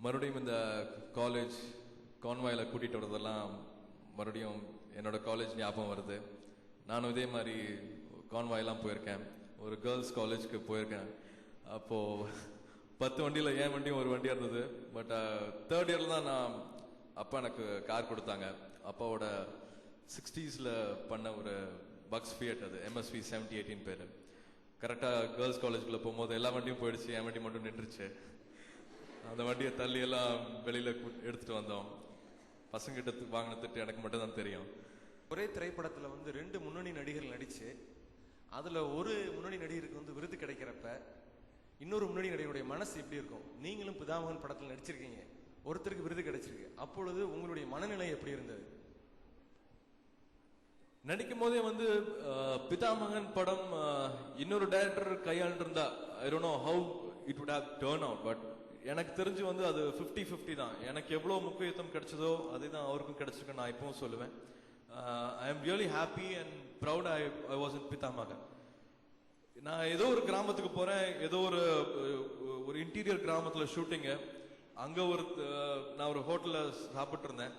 மறுபடியும் இந்த காலேஜ் கான்வாயில் கூட்டிகிட்டு வரதெல்லாம் மறுபடியும் என்னோட காலேஜ் ஞாபகம் வருது. நானும் இதே மாதிரி கான்வாயெல்லாம் போயிருக்கேன். ஒரு கேர்ள்ஸ் காலேஜ்க்கு போயிருக்கேன். அப்போது 10 வண்டியில் என் வண்டியும் ஒரு வண்டியாக இருந்தது. பட் தேர்ட் இயரில் தான் நான் அப்பா எனக்கு கார் கொடுத்தாங்க. அப்பாவோட 60s பண்ண ஒரு பக்ஸ் ஃபியட், அது MSV 7018 பேர். கரெக்டாக கேர்ள்ஸ் காலேஜுக்குள்ளே போகும்போது எல்லா வண்டியும் போயிடுச்சு, என் வண்டி மட்டும் நின்றுச்சு. அந்த வண்டியை தள்ளி எல்லாம் வெளியில் எடுத்துகிட்டு வந்தோம். பசங்கிட்ட வாங்கின திட்டு எனக்கு மட்டும் தான் தெரியும். ஒரே திரைப்படத்தில் 2 முன்னணி நடிகர்கள் நடிச்சு அதில் ஒரு முன்னணி நடிகருக்கு விருது கிடைக்கிறப்ப இன்னொரு முன்னணி நடிகருடைய மனசு எப்படி இருக்கும்? நீங்களும் பிதாமகன் படத்தில் நடிச்சிருக்கீங்க, ஒருத்தருக்கு விருது கிடைச்சிருக்கு. அப்பொழுது உங்களுடைய மனநிலை எப்படி இருந்தது? நடிக்கும் போதே பிதாமகன் படம் இன்னொரு டைரக்டர் கையாண்டிருந்தா I don't know how it would have turn out. But எனக்கு தெரிஞ்சு அது 50-50 தான். எனக்கு எவ்வளோ முக்கியத்துவம் கிடைச்சதோ அதே தான் அவருக்கும் கிடைச்சிருக்கு நான் இப்பவும் சொல்லுவேன். I am really happy and proud I was in Pithamagan. நான் ஏதோ ஒரு கிராமத்துக்கு போறேன், ஏதோ ஒரு இன்டீரியர் கிராமத்தில் ஷூட்டிங்கு. அங்கே நான் ஒரு ஹோட்டலில் சாப்பிட்டு இருந்தேன்.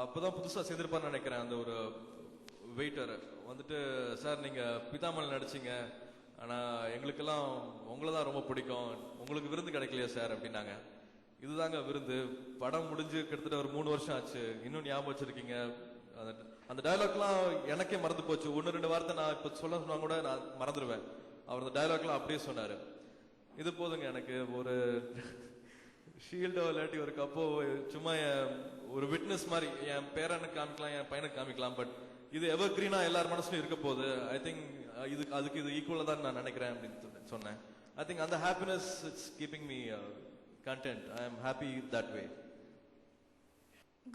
அப்போதான் புதுசாக சேர்ந்திருப்பான்னு நினைக்கிறேன். அந்த ஒரு வெயிட்டர் சார் நீங்கள் பிதாமகன் நடிச்சிங்க, ஆனால் எங்களுக்கெல்லாம் உங்களை தான் ரொம்ப பிடிக்கும், உங்களுக்கு விருந்து கிடைக்கலையா சார் அப்படின்னாங்க. இதுதாங்க விருந்து. படம் முடிஞ்சு கிட்டத்தட்ட ஒரு 3 வருஷம் ஆச்சு, இன்னும் ஞாபகம் வச்சிருக்கீங்க. அந்த டயலாக்லாம் எனக்கே மறந்து போச்சு. 1-2 வார்த்தை நான் இப்போ சொன்னா கூட நான் மறந்துடுவேன். அவர் அந்த டயலாக்லாம் அப்படியே சொன்னார். இது போதுங்க எனக்கு. ஒரு ஷீல்டோ இல்லாட்டி ஒரு கப்போ சும்மா ஒரு விட்னஸ் மாதிரி என் பேரனுக்கு காமிக்கலாம், என் பையனுக்கு காமிக்கலாம். பட் இது எவர் கிரீனா எல்லார் மனசுலையும் இருக்க போகுது. ஐ திங்க் அதுக்கு இது ஈக்குவலாக தான் நான் நினைக்கிறேன் அப்படின்னு சொன்னேன். ஐ திங்க் அந்த happiness it's keeping me content. I am happy that way.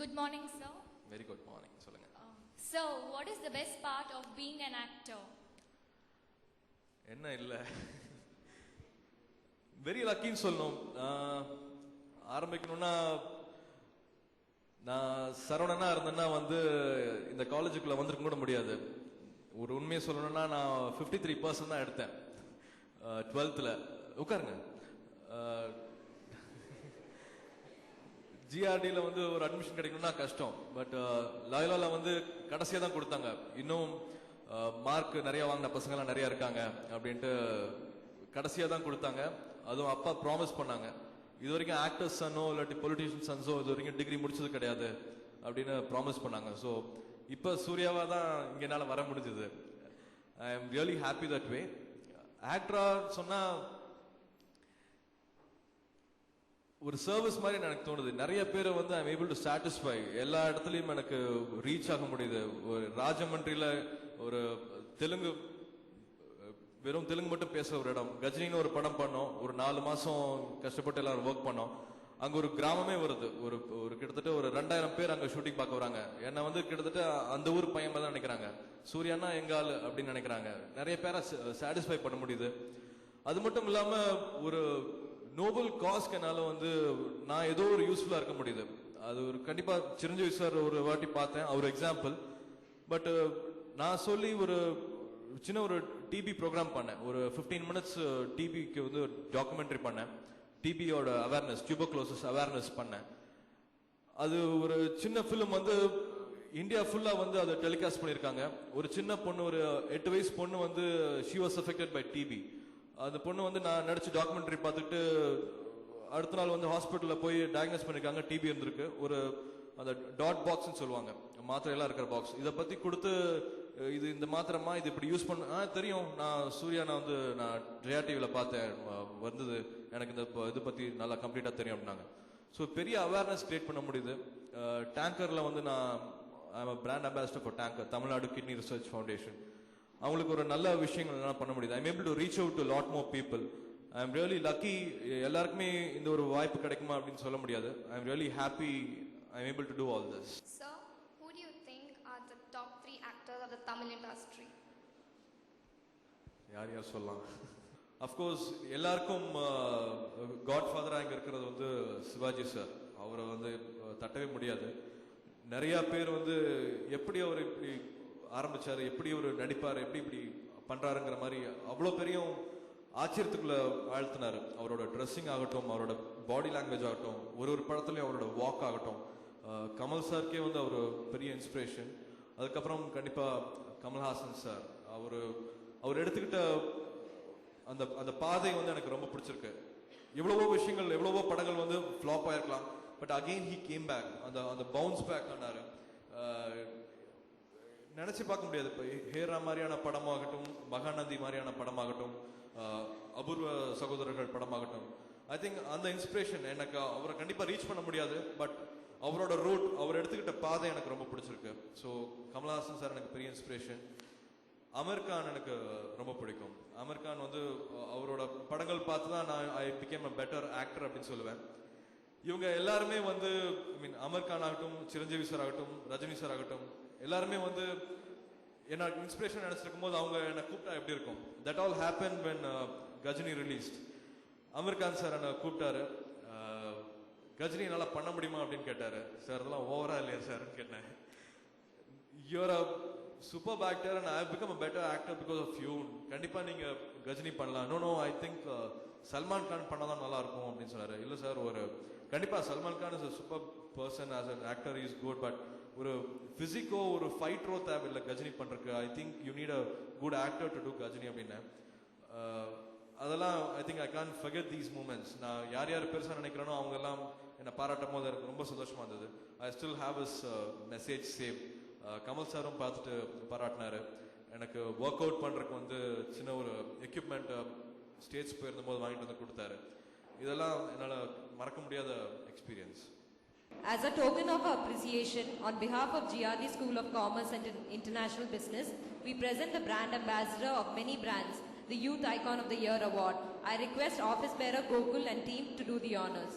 Good morning, sir. Very good morning. சொல்லுங்க. So, what is the best part of being an actor? என்ன இல்லை, வெரி லக்கின்னு சொல்லணும். ஆரம்பிக்கணும்னா நான் சரவணனா இருந்தேன்னா இந்த காலேஜுக்குள்ள வந்திருக்க கூட முடியாது. ஒரு உண்மையை சொல்லணும்னா நான் 53% தான் எடுத்தேன் 12th. உட்காருங்க. ஜிஆர்டியில் ஒரு அட்மிஷன் கிடைக்கணும்னா கஷ்டம். பட் லாயலால கடைசியாக தான் கொடுத்தாங்க. இன்னும் மார்க் நிறைய வாங்கின பசங்கள்லாம் நிறைய இருக்காங்க அப்படின்ட்டு கடைசியாக தான் கொடுத்தாங்க. அதுவும் அப்பா ப்ராமிஸ் பண்ணாங்க, இது வரைக்கும் ஆக்டர்ஸ் சன்னோ இல்லாட்டி பொலிட்டீஷியன் சன்ஸோ இது வரைக்கும் டிகிரி முடிச்சது கிடையாது அப்படின்னு ப்ராமிஸ் பண்ணாங்க. ஸோ இப்போ சூர்யாவா தான் இங்கே என்னால் வர முடிஞ்சது. I am really happy that way. ஆக்டரா சொன்னா ஒரு சர்வீஸ் மாதிரி எனக்கு தோணுது. நிறைய பேர் I am able to satisfy. எல்லா இடத்துலையும் எனக்கு ரீச் ஆக முடியுது. ஒரு ராஜமன்றியில் ஒரு தெலுங்கு, வெறும் தெலுங்கு மட்டும் பேசுற ஒரு இடம், கஜினின்னு ஒரு படம் பண்ணோம். ஒரு 4 மாசம் கஷ்டப்பட்டு எல்லாரும் ஒர்க் பண்ணோம். அங்க ஒரு கிராமமே வருது. ஒரு கிட்டத்தட்ட ஒரு 2000 பேர் அங்க ஷூட்டிங் பார்க்க வராங்க. என்ன கிட்டத்தட்ட அந்த ஊர் பையன் தான் நினைக்கிறாங்க. சூர்யானா எங்க ஆளு அப்படின்னு நினைக்கிறாங்க. நிறைய பேரை சாட்டிஸ்ஃபை பண்ண முடியுது. அது மட்டும் இல்லாம ஒரு நோபல் காஸ்க்கு என்னால நான் ஏதோ ஒரு யூஸ்ஃபுல்லா இருக்க முடியுது. அது ஒரு கண்டிப்பா சிரஞ்சீவி சார் ஒரு வாட்டி பார்த்தேன், அவர் எக்ஸாம்பிள். பட் நான் சொல்லி ஒரு சின்ன ஒரு டிபி ப்ரோக்ராம் பண்ணேன். ஒரு 15 minutes டிபிக்கு டாக்குமெண்ட்ரி பண்ணேன். டிபியோட அவேர்னஸ், டியூபர்குலோசிஸ் அவேர்னஸ் பண்ணேன். அது ஒரு சின்ன ஃபிலிம் இந்தியா ஃபுல்லா அதை டெலிகாஸ்ட் பண்ணியிருக்காங்க. ஒரு சின்ன பொண்ணு, ஒரு 8 வயசு பொண்ணு she was affected by TB. அந்த பொண்ணு நான் நடிச்சு டாக்குமெண்ட்ரி பார்த்துட்டு அடுத்த நாள் ஹாஸ்பிட்டலில் போய் டயக்னோஸ் பண்ணிருக்காங்க, டிபி இருந்திருக்கு. ஒரு அந்த டாட் பாக்ஸ்ன்னு சொல்லுவாங்க, மாத்திரையெல்லாம் இருக்கிற பாக்ஸ். இதை பத்தி கொடுத்து இது இந்த மாத்திரமா இது இப்படி யூஸ் பண்ண தெரியும். நான் சூர்யா நான் ட்ரியா டிவியில் பார்த்தேன், வந்தது எனக்கு இந்த இது பத்தி நல்லா கம்ப்ளீட்டா தெரியும் அப்படின்னாங்க. ஸோ பெரிய அவேர்னஸ் கிரியேட் பண்ண முடியுது. டேங்கர்ல நான் brand ambassador for Tanker, Tamil Nadu kidney research foundation. அவங்களுக்கு ஒரு நல்ல விஷயங்கள் பண்ண முடியுது. I am able to reach out to lot more people. I am really lucky. எல்லாருக்குமே இந்த ஒரு வாய்ப்பு கிடைக்குமா அப்படின்னு சொல்ல முடியாது. I am really happy I am able to do all this. Sir, who do you think are the top 3 actors of the Tamil industry? யார் சொல்லலாம்? அஃப்கோர்ஸ் எல்லாருக்கும் காட்ஃபாதராக இங்கே இருக்கிறது சிவாஜி சார். அவரை தட்டவே முடியாது. நிறைய பேர் எப்படி அவர் இப்படி ஆரம்பிச்சாரு, எப்படி ஒரு நடிப்பாரு, எப்படி இப்படி பண்றாருங்கிற மாதிரி அவ்வளோ பெரிய ஆச்சரியத்துக்குள்ள ஆழ்த்தினாரு. அவரோட ட்ரெஸ்ஸிங் ஆகட்டும், அவரோட பாடி லாங்குவேஜ் ஆகட்டும், ஒரு படத்துலையும் அவரோட வாக் ஆகட்டும், கமல் சார்க்கே வந்து அவர் பெரிய இன்ஸ்பிரேஷன். அதுக்கப்புறம் கண்டிப்பாக கமல்ஹாசன் சார், அவர் எடுத்துக்கிட்ட அந்த அந்த பாதை வந்து எனக்கு ரொம்ப பிடிச்சிருக்கு. எவ்வளவோ விஷயங்கள், எவ்வளவோ படங்கள் வந்து ஃப்ளாப் ஆயிருக்கலாம், but again he came back, அந்த பவுன்ஸ் பேக் ஆனாரு. நினைச்சு பார்க்க முடியாது. இப்போ ஹேரா மாதிரியான படமாகட்டும், மகாநதி மாதிரியான படமாகட்டும், அபூர்வ சகோதரர்கள் படமாகட்டும், ஐ திங்க் அந்த இன்ஸ்பிரேஷன் எனக்கு அவரை கண்டிப்பா ரீச் பண்ண முடியாது, பட் அவரோட ரூட், அவர் எடுத்துக்கிட்ட பாதை எனக்கு ரொம்ப பிடிச்சிருக்கு. ஸோ கமல்ஹாசன் சார் எனக்கு பெரிய இன்ஸ்பிரேஷன். அமீர் கான் எனக்கு ரொம்ப பிடிக்கும். அமீர் கான் வந்து அவரோட படங்கள் பார்த்து தான் நான் I became a better actor அப்படின்னு சொல்லுவேன். இவங்க எல்லாருமே வந்து ஐ மீன் அமீர் கான் ஆகட்டும், சிரஞ்சீவி சார் ஆகட்டும், ரஜினி சார் ஆகட்டும், எல்லாருமே வந்து என்ன இன்ஸ்பிரேஷன் நினைச்சிருக்கும் போது அவங்க என்ன கூப்பிட்டா எப்படி இருக்கும். That all happen when Ghajini released. Aamir Khan sir என்ன கூப்பிட்டாரு, கஜினி என்னால பண்ண முடியுமா அப்படின்னு கேட்டாரு. சார் அதெல்லாம் ஓவரா இல்லையா சார்ன்னு கேட்டேன். You are a super actor and I have become a better actor because of you. கண்டிப்பா நீங்க கஜினி பண்ணலாம். No I think Salman Khan பண்ணாதான் நல்லா இருக்கும் அப்படின்னு சொன்னாரு. இல்ல சார், கண்டிப்பா Salman Khan is a super person, as an actor is good, but ஒரு பிசிக்கோ ஒரு ஃபைட்டரோ தேவையில்லை கஜினி பண்றதுக்கு. I think you need a good actor to do Ghajini அப்படின்னு. அதெல்லாம் I think I can't forget these moments. நான் யார் யார் பெருசா நினைக்கிறேனோ அவங்க எல்லாம் என்னை பாராட்டும் போது எனக்கு ரொம்ப சந்தோஷமா இருந்தது. I still have is message save. Kamal சாரும் பார்த்துட்டு பாராட்டினாரு. எனக்கு ஒர்க் அவுட் பண்றதுக்கு வந்து சின்ன ஒரு எக்யூப்மெண்ட் ஸ்டேஜ் போயிருந்த போது வாங்கிட்டு வந்து கொடுத்தாரு. இதெல்லாம் என்னால மறக்க முடியாத experience. As a token of appreciation, on behalf of GRD School of Commerce and International Business, we present the brand ambassador of many brands, the Youth Icon of the Year award. I request Office Bearer Gokul and team to do the honors.